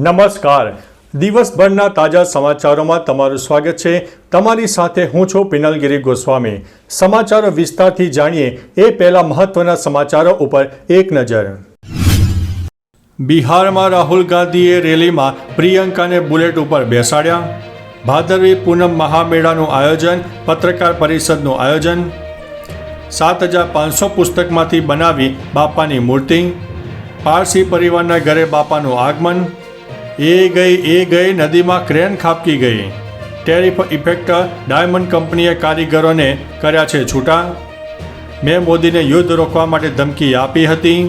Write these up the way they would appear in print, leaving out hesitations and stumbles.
નમસ્કાર. દિવસભરના તાજા સમાચારોમાં તમારું સ્વાગત છે. તમારી સાથે હું છું પિનલગીરી ગોસ્વામી. સમાચારો વિસ્તારથી જાણીએ એ પહેલા મહત્વના સમાચારો ઉપર એક નજર. બિહારમાં રાહુલ ગાંધીએ રેલીમાં પ્રિયંકાને બુલેટ ઉપર બેસાડ્યા. ભાદરવી પૂનમ મહામેળાનું આયોજન, પત્રકાર પરિષદનું આયોજન. 7500 પુસ્તકમાંથી બનાવી બાપાની મૂર્તિ. પારસી પરિવારના ઘરે બાપાનું આગમન. એ ગઈ નદીમાં ક્રેન ખાબકી ગઈ. ટેરિફ ઇફેક્ટ, ડાયમંડ કંપનીએ કારીગરોને કર્યા છે છૂટા. મેં મોદીને યુદ્ધ રોકવા માટે ધમકી આપી હતી.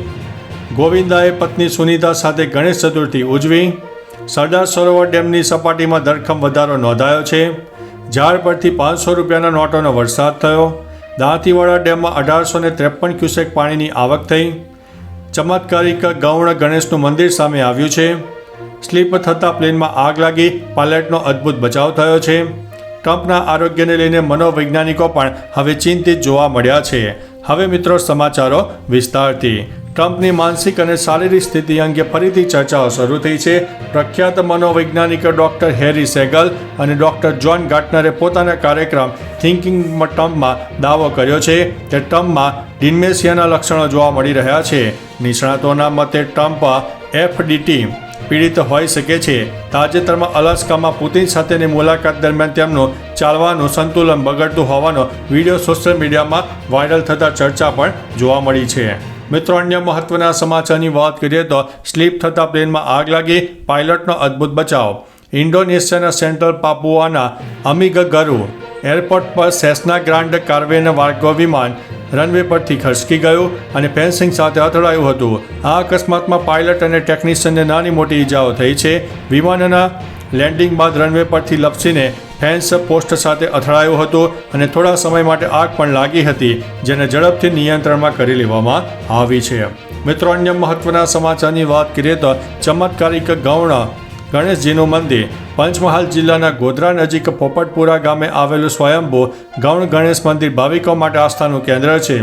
ગોવિંદાએ પત્ની સુનીતા સાથે ગણેશ ચતુર્થી ઉજવી. સરદાર સરોવર ડેમની સપાટીમાં ધરખમ વધારો નોંધાયો છે. ઝાડ પરથી 500 રૂપિયાના નોટોનો વરસાદ થયો. દાંતીવાડા ડેમમાં 1853 ક્યુસેક પાણીની આવક થઈ. ચમત્કારિક ગૌણ ગણેશનું મંદિર સામે આવ્યું છે. સ્લીપ થતાં પ્લેનમાં આગ લાગી, પાયલટનો અદ્ભુત બચાવ થયો છે. ટ્રમ્પના આરોગ્યને લઈને મનોવૈજ્ઞાનિકો પણ હવે ચિંતિત જોવા મળ્યા છે. હવે મિત્રો સમાચારો વિસ્તારથી. ટ્રમ્પની માનસિક અને શારીરિક સ્થિતિ અંગે ફરીથી ચર્ચાઓ શરૂ થઈ છે. પ્રખ્યાત મનોવૈજ્ઞાનિક ડૉક્ટર હેરી સેગલ અને ડૉક્ટર જ્હોન ગાર્ટનરે પોતાના કાર્યક્રમ થિંકિંગ ટર્મમાં દાવો કર્યો છે કે ટ્રમ્પમાં ડિમેન્શિયાના લક્ષણો જોવા મળી રહ્યા છે. નિષ્ણાતોના મતે ટ્રમ્પ એફડીટી પીડિત હોઈ શકે છે. તાજેતરમાં અલાસ્કામાં પુતિન સાથેની મુલાકાત દરમિયાન તેમનું ચાલવાનું સંતુલન બગડતું હોવાનો વિડીયો સોશિયલ મીડિયામાં વાયરલ થતાં ચર્ચા પણ જોવા મળી છે. મિત્રો, અન્ય મહત્વના સમાચારની વાત કરીએ તો સ્લીપ થતાં પ્લેનમાં આગ લાગી, પાયલટનો અદ્ભુત બચાવ. ઇન્ડોનેશિયાના સેન્ટ્રલ પાપુઆના અમિગગરુ એરપોર્ટ પર સેસ્ના ગ્રાન્ડ કાર્વેન વાર્ગો વિમાન રનવે પરથી ખસકી ગયું અને ફેન્સિંગ સાથે અથડાયું હતું. આ અકસ્માતમાં પાયલટ અને ટેકનિશિયનને નાની મોટી ઈજાઓ થઈ છે. વિમાનના લેન્ડિંગ બાદ રનવે પરથી લપસીને ફેન્સ પોસ્ટ સાથે અથડાયું હતું અને થોડા સમય માટે આગ પણ લાગી હતી, જેને ઝડપથી નિયંત્રણમાં કરી લેવામાં આવી છે. મિત્રો, અન્ય મહત્વના સમાચારની વાત કરીએ તો ચમત્કારિક ગૌણ ગણેશજીનું મંદિર. પંચમહાલ જિલ્લાના ગોધરા નજીક પોપટપુરા ગામે આવેલું સ્વયંભૂ ગૌણ ગણેશ મંદિર ભાવિકો માટે આસ્થાનું કેન્દ્ર છે.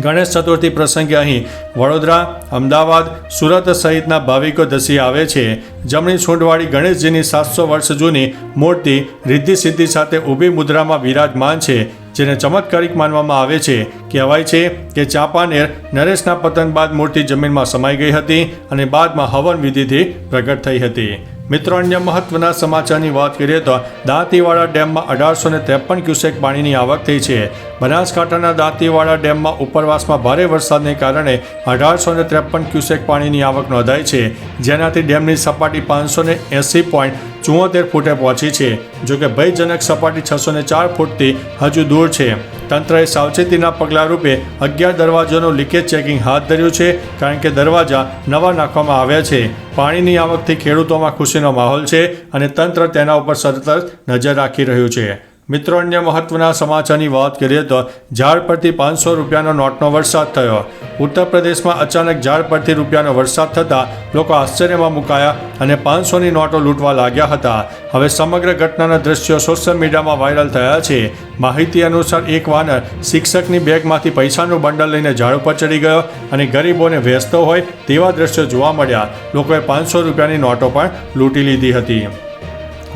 ગણેશ ચતુર્થી પ્રસંગે અહીં વડોદરા, અમદાવાદ, સુરત સહિતના ભાવિકો ધસી આવે છે. જમણી સૂંઢવાળી ગણેશજીની 700 વર્ષ જૂની મૂર્તિ રિદ્ધિ સિદ્ધિ સાથે ઊભી મુદ્રામાં વિરાજમાન છે, જેને ચમત્કારિક માનવામાં આવે છે. કહેવાય છે કે ચાંપાનેર નરેશના પતન બાદ મૂર્તિ જમીનમાં સમાઈ ગઈ હતી અને બાદમાં હવન વિધિથી પ્રગટ થઈ હતી. મિત્રો, અન્ય મહત્વના સમાચારની વાત કરીએ તો દાંતીવાડા ડેમમાં 1853 ક્યુસેક પાણીની આવક થઈ છે. બનાસકાંઠાના દાંતીવાડા ડેમમાં ઉપરવાસમાં ભારે વરસાદને કારણે 1853 ક્યુસેક પાણીની આવક નોંધાઈ છે, જેનાથી ડેમની સપાટી 580.74 ફૂટે પહોંચી છે. જોકે ભયજનક સપાટી 604 ફૂટથી હજુ દૂર છે. તંત્રએ સાવચેતીના પગલાં રૂપે 11 દરવાજાનું લીકેજ ચેકિંગ હાથ ધર્યું છે, કારણ કે દરવાજા નવા નાખવામાં આવ્યા છે. પાણીની આવકથી ખેડૂતોમાં ખુશીનો માહોલ છે અને તંત્ર તેના ઉપર સતત નજર રાખી રહ્યું છે. મિત્રો, અન્ય મહત્વના સમાચારની વાત કરીએ તો ઝાડ પરથી 500 રૂપિયાનો નોટનો વરસાદ થયો. ઉત્તર પ્રદેશમાં અચાનક ઝાડ પરથી રૂપિયાનો વરસાદ થતાં લોકો આશ્ચર્યમાં મુકાયા અને 500ની નોટો લૂંટવા લાગ્યા હતા. હવે સમગ્ર ઘટનાના દ્રશ્યો સોશિયલ મીડિયામાં વાયરલ થયા છે. માહિતી અનુસાર એક વાનર શિક્ષકની બેગમાંથી પૈસાનું બંડલ લઈને ઝાડ ઉપર ચડી ગયો અને ગરીબોને વેચતો હોય તેવા દ્રશ્યો જોવા મળ્યા. લોકોએ 500 રૂપિયાની નોટો પણ લૂંટી લીધી હતી.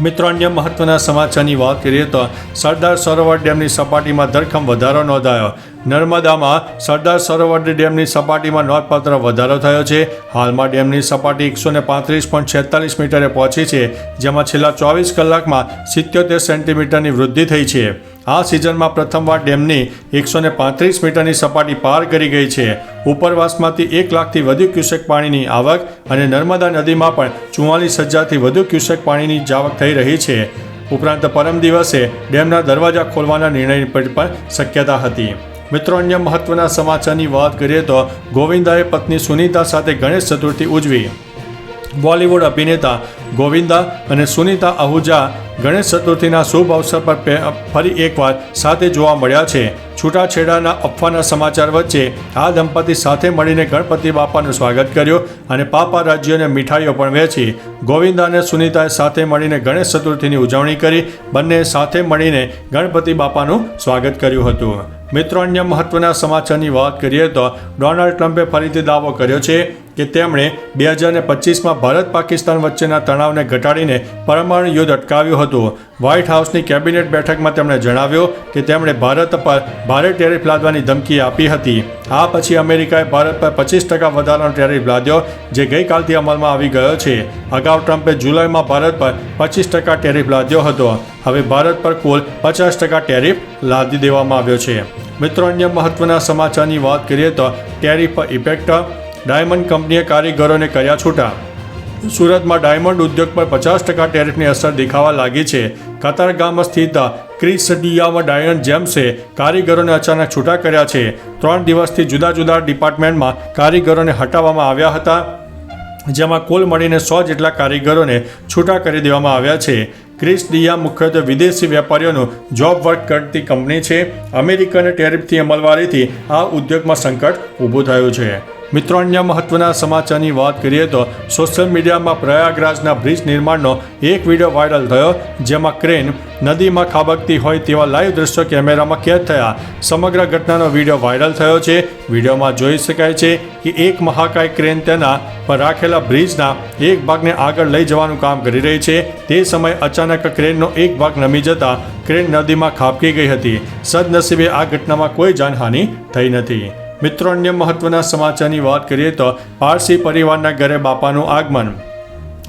મિત્રો, અન્ય મહત્વના સમાચારની વાત કરીએ તો સરદાર સરોવર ડેમની સપાટીમાં ધરખમ વધારો નોંધાયો. નર્મદામાં સરદાર સરોવર ડેમની સપાટીમાં નોંધપાત્ર વધારો થયો છે. હાલમાં ડેમની સપાટી 135.46 મીટરે પહોંચી છે, જેમાં છેલ્લા 24 કલાકમાં 77 સેન્ટીમીટરની વૃદ્ધિ થઈ છે. આ સિઝનમાં પ્રથમવાર ડેમની 135 મીટરની સપાટી પાર કરી ગઈ છે. ઉપરવાસમાંથી 1 લાખથી વધુ ક્યુસેક પાણીની આવક અને નર્મદા નદીમાં પણ 44,000થી વધુ ક્યુસેક પાણીની આવક થઈ રહી છે. ઉપરાંત પરમ દિવસે ડેમના દરવાજા ખોલવાના નિર્ણય પર પણ શક્યતા હતી. મિત્રો, અન્ય મહત્વના સમાચારની વાત કરીએ તો ગોવિંદાએ પત્ની સુનીતા સાથે ગણેશ ચતુર્થી ઉજવી. બોલિવૂડ અભિનેતા ગોવિંદા અને સુનીતા આહુજા ગણેશ ચતુર્થીના શુભ અવસર પર ફરી એકવાર સાથે જોવા મળ્યા છે. છૂટાછેડાના અફવાના સમાચાર વચ્ચે આ દંપતી સાથે મળીને ગણપતિ બાપાનું સ્વાગત કર્યું અને પાપા રાજ્યોને મીઠાઈઓ પણ વહેંચી. ગોવિંદા અને સુનીતાએ સાથે મળીને ગણેશ ચતુર્થીની ઉજવણી કરી. બંને સાથે મળીને ગણપતિ બાપાનું સ્વાગત કર્યું હતું. મિત્રો, અન્ય મહત્વના સમાચારની વાત કરીએ તો ડોનાલ્ડ ટ્રમ્પે ફરીથી દાવો કર્યો છે કે તેમણે 2025માં ભારત પાકિસ્તાન વચ્ચેના તણાવને ઘટાડીને પરમાણુ યુદ્ધ અટકાવ્યું હતું. વ્હાઇટ હાઉસની કેબિનેટ બેઠકમાં તેમણે જણાવ્યું કે તેમણે ભારત પર ભારે ટેરિફ લાદવાની ધમકી આપી હતી. આ પછી અમેરિકાએ ભારત પર 25% વધારાનો ટેરિફ લાદ્યો, જે ગઈકાલથી અમલમાં આવી ગયો છે. અગાઉ ટ્રમ્પે જુલાઈમાં ભારત પર 25% ટેરિફ લાદ્યો હતો. હવે ભારત પર કુલ 50% ટેરિફ લાદી દેવામાં આવ્યો છે. મિત્રો, અન્ય મહત્વના સમાચારની વાત કરીએ તો ટેરિફ પર ઇફેક્ટ. ડાયમંડ કંપનીએ કારીગરોને કર્યા છૂટા. સુરતમાં ડાયમંડ ઉદ્યોગ પર 50% ટેરિફની અસર દેખાવા લાગી છે. કતારગામ સ્થિત ક્રિસડિયામાં ડાયમંડ જેમ્સે કારીગરોને અચાનક છૂટા કર્યા છે. 3 દિવસથી જુદા જુદા ડિપાર્ટમેન્ટમાં કારીગરોને હટાવવામાં આવ્યા હતા, જેમાં કુલ મળીને 100 જેટલા કારીગરોને છૂટા કરી દેવામાં આવ્યા છે. ક્રિસડિયા મુખ્યત્વે વિદેશી વેપારીઓનું જોબ વર્ક કરતી કંપની છે. અમેરિકન ટેરિફથી અમલવારીથી આ ઉદ્યોગમાં સંકટ ઊભું થયું છે. મિત્રો, અન્ય મહત્વના સમાચારની વાત કરીએ તો સોશિયલ મીડિયામાં પ્રયાગરાજના બ્રિજ નિર્માણનો એક વિડીયો વાયરલ થયો, જેમાં ક્રેન નદીમાં ખાબકતી હોય તેવા લાઈવ દ્રશ્યો કેમેરામાં કેદ થયા. સમગ્ર ઘટનાનો વિડીયો વાયરલ થયો છે. વિડીયોમાં જોઈ શકાય છે કે એક મહાકાય ક્રેન તેના પર રાખેલા બ્રિજના એક ભાગને આગળ લઈ જવાનું કામ કરી રહી છે. તે સમયે અચાનક ક્રેનનો એક ભાગ નમી જતા ક્રેન નદીમાં ખાબકી ગઈ હતી. સદનસીબે આ ઘટનામાં કોઈ જાનહાનિ થઈ નથી. મિત્રો, અન્ય મહત્વના સમાચારની વાત કરીએ તો પારસી પરિવારના ઘરે બાપાનું આગમન.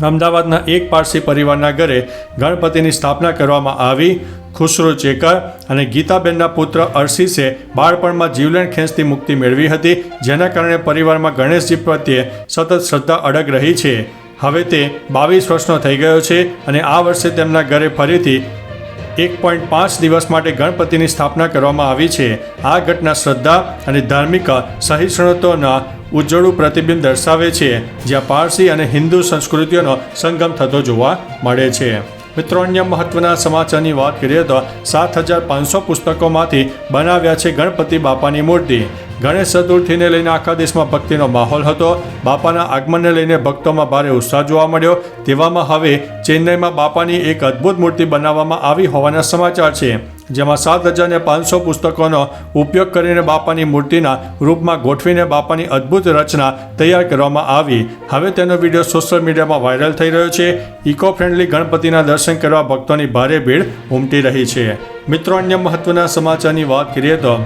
અમદાવાદના એક પારસી પરિવારના ઘરે ગણપતિની સ્થાપના કરવામાં આવી. ખુશરો ચેકર અને ગીતાબેનના પુત્ર અર્શીસે બાળપણમાં જીવલેણ ખેંચતી મુક્તિ મેળવી હતી, જેના કારણે પરિવારમાં ગણેશજી પ્રત્યે સતત શ્રદ્ધા અડગ રહી છે. હવે તે 22 વર્ષનો થઈ ગયો છે અને આ વર્ષે તેમના ઘરે ફરીથી 1.5 દિવસ માટે ગણપતિની સ્થાપના કરવામાં આવી છે. આ ઘટના શ્રદ્ધા અને ધાર્મિક સહિષ્ણુતાના ઉજ્જવળ પ્રતિબિંબ દર્શાવે છે, જ્યાં પારસી અને હિન્દુ સંસ્કૃતિઓનો સંગમ થતો જોવા મળે છે. મિત્રો, અન્ય મહત્વના સમાચારની વાત કરીએ તો 7500 પુસ્તકોમાંથી બનાવ્યા છે ગણપતિ બાપાની મૂર્તિ. ગણેશ ચતુર્થીને લઈને આખા દેશમાં ભક્તિનો માહોલ હતો. બાપાના આગમનને લઈને ભક્તોમાં ભારે ઉત્સાહ જોવા મળ્યો. તેવામાં હવે ચેન્નઈમાં બાપાની એક અદ્ભુત મૂર્તિ બનાવવામાં આવી હોવાના સમાચાર છે, જેમાં 7500 પુસ્તકોનો ઉપયોગ કરીને બાપાની મૂર્તિના રૂપમાં ગોઠવીને બાપાની અદ્ભુત રચના તૈયાર કરવામાં આવી. હવે તેનો વિડીયો સોશિયલ મીડિયામાં વાયરલ થઈ રહ્યો છે. ઇકો ફ્રેન્ડલી ગણપતિના દર્શન કરવા ભક્તોની ભારે ભીડ ઉમટી રહી છે. મિત્રો, અન્ય મહત્વના સમાચારની વાત કરીએ તો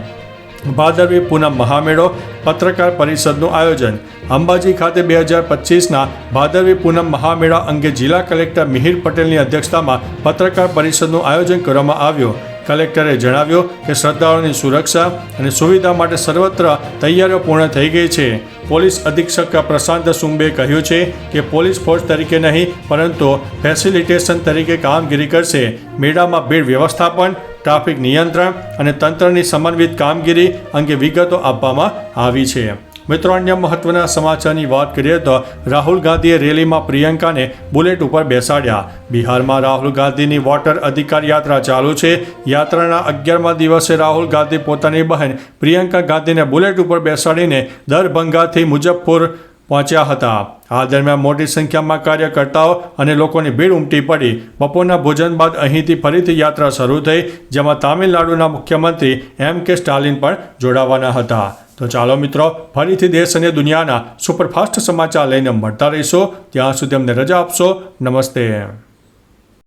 ભાદરવી પૂનમ મહામેળો પત્રકાર પરિષદનું આયોજન. અંબાજી ખાતે 2025ના ભાદરવી પૂનમ મહામેળા અંગે જિલ્લા કલેક્ટર મિહિર પટેલની અધ્યક્ષતામાં પત્રકાર પરિષદનું આયોજન કરવામાં આવ્યું. કલેક્ટરે જણાવ્યું કે શ્રદ્ધાળુઓની સુરક્ષા અને સુવિધા માટે સર્વત્ર તૈયારીઓ પૂર્ણ થઈ ગઈ છે. પોલીસ અધિક્ષક પ્રશાંત સુંબે કહ્યું છે કે પોલીસ ફોર્સ તરીકે નહીં પરંતુ ફેસિલિટેશન તરીકે કામગીરી કરશે. મેળામાં ભીડ વ્યવસ્થાપન, ટ્રાફિક નિયંત્રણ અને તંત્રની સમન્વિત કામગીરી અંગે વિગતો આપવામાં આવી છે. મિત્રો, અન્ય મહત્વના સમાચારની વાત કરીએ તો રાહુલ ગાંધીએ રેલીમાં પ્રિયંકાને બુલેટ ઉપર બેસાડ્યા. બિહારમાં રાહુલ ગાંધીની વોટર અધિકાર યાત્રા ચાલુ છે. યાત્રાના 11મા દિવસે રાહુલ ગાંધી પોતાની બહેન પ્રિયંકા ગાંધીને બુલેટ ઉપર બેસાડીને દરભંગાથી મુઝફ્ફરપુર પહોંચ્યા હતા. આ દરમિયાન મોટી સંખ્યામાં કાર્યકર્તાઓ અને લોકોની ભીડ ઉમટી પડી. બપોરના ભોજન બાદ અહીંથી ફરીથી યાત્રા શરૂ થઈ, જેમાં તામિલનાડુના મુખ્યમંત્રી M.K. સ્ટાલિન પણ જોડાવાના હતા. તો ચાલો મિત્રો, ફરીથી દેશ અને દુનિયાના સુપરફાસ્ટ સમાચાર લઈને મળતા રહીશો. ત્યાં સુધી અમને રજા આપશો. નમસ્તે.